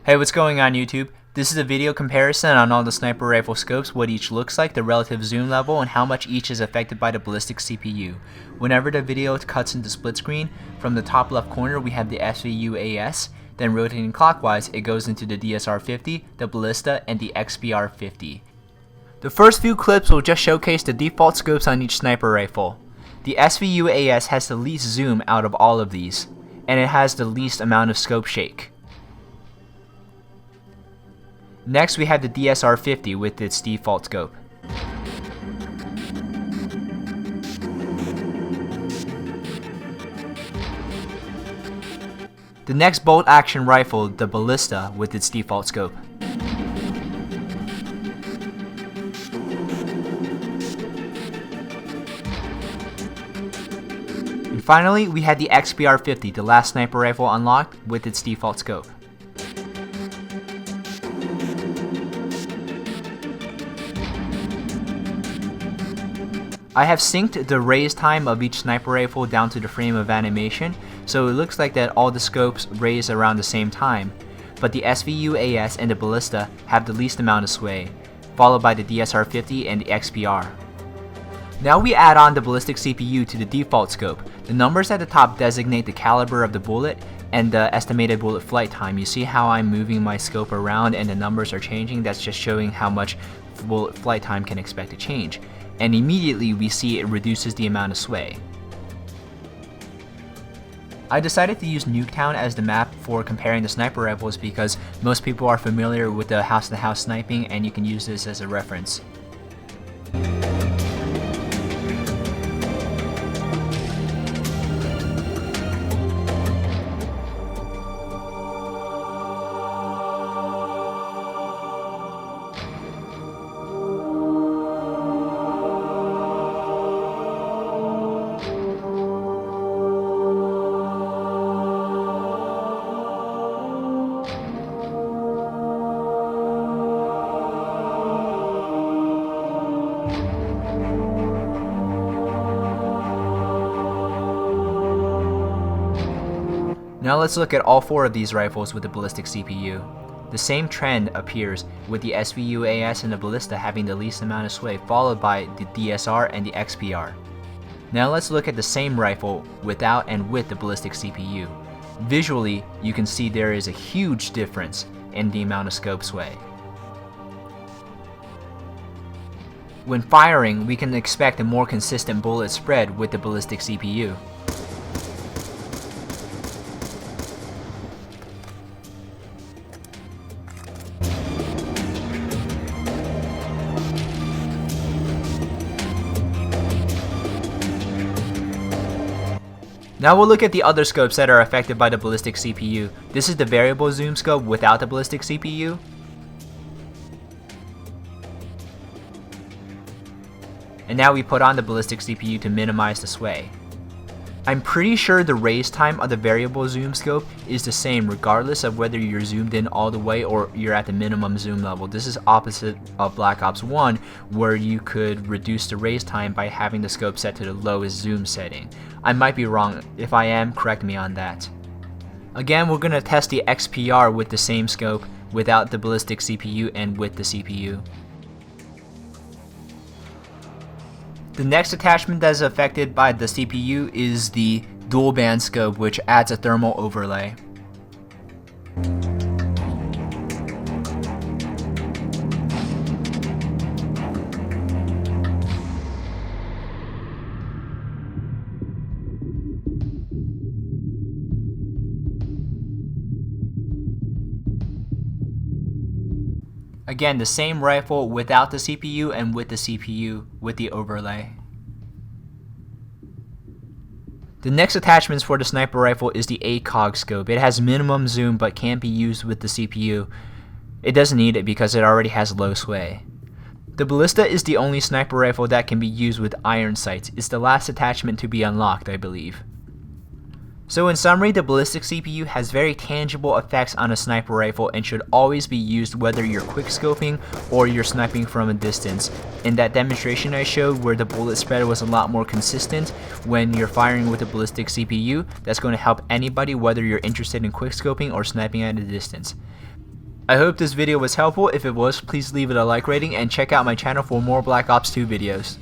Hey, what's going on YouTube? This is a video comparison on all the sniper rifle scopes, what each looks like, the relative zoom level, and how much each is affected by the ballistic CPU. Whenever the video cuts into split screen, from the top left corner we have the svu-as, then rotating clockwise it goes into the DSR-50, the Ballista, and the XPR-50. The first few clips will just showcase the default scopes on each sniper rifle. The svu-as has the least zoom out of all of these, and it has the least amount of scope shake. Next we have the DSR-50 with its default scope. The next bolt action rifle, the Ballista, with its default scope. And finally we had the XPR-50, the last sniper rifle unlocked, with its default scope. I have synced the raise time of each sniper rifle down to the frame of animation, so it looks like that all the scopes raise around the same time, but the svu-as and the Ballista have the least amount of sway, followed by the DSR-50 and the XPR. Now we add on the Ballistic CPU to the default scope. The numbers at the top designate the caliber of the bullet and the estimated bullet flight time. You see how I'm moving my scope around and the numbers are changing? That's just showing how much bullet flight time can expect to change. And immediately we see it reduces the amount of sway. I decided to use Nuketown as the map for comparing the sniper rifles because most people are familiar with the house-to-house sniping, and you can use this as a reference. Now let's look at all four of these rifles with the Ballistic CPU. The same trend appears with the svu-as and the Ballista having the least amount of sway, followed by the DSR and the XPR. Now let's look at the same rifle without and with the Ballistic CPU. Visually, you can see there is a huge difference in the amount of scope sway. When firing, we can expect a more consistent bullet spread with the Ballistic CPU. Now we'll look at the other scopes that are affected by the Ballistic CPU. This is the variable zoom scope without the Ballistic CPU. And now we put on the Ballistic CPU to minimize the sway. I'm pretty sure the raise time of the variable zoom scope is the same regardless of whether you're zoomed in all the way or you're at the minimum zoom level. This is opposite of Black Ops 1, where you could reduce the raise time by having the scope set to the lowest zoom setting. I might be wrong. If I am, correct me on that. Again, we're going to test the XPR with the same scope without the Ballistic CPU and with the CPU. The next attachment that is affected by the CPU is the dual band scope, which adds a thermal overlay. Again, the same rifle without the CPU and with the CPU with the overlay. The next attachments for the sniper rifle is the ACOG scope. It has minimum zoom but can't be used with the CPU. It doesn't need it because it already has low sway. The Ballista is the only sniper rifle that can be used with iron sights. It's the last attachment to be unlocked, I believe. So in summary, the Ballistic CPU has very tangible effects on a sniper rifle and should always be used whether you're quickscoping or you're sniping from a distance. In that demonstration I showed where the bullet spread was a lot more consistent when you're firing with the Ballistic CPU, that's going to help anybody whether you're interested in quickscoping or sniping at a distance. I hope this video was helpful. If it was, please leave it a like rating and check out my channel for more Black Ops 2 videos.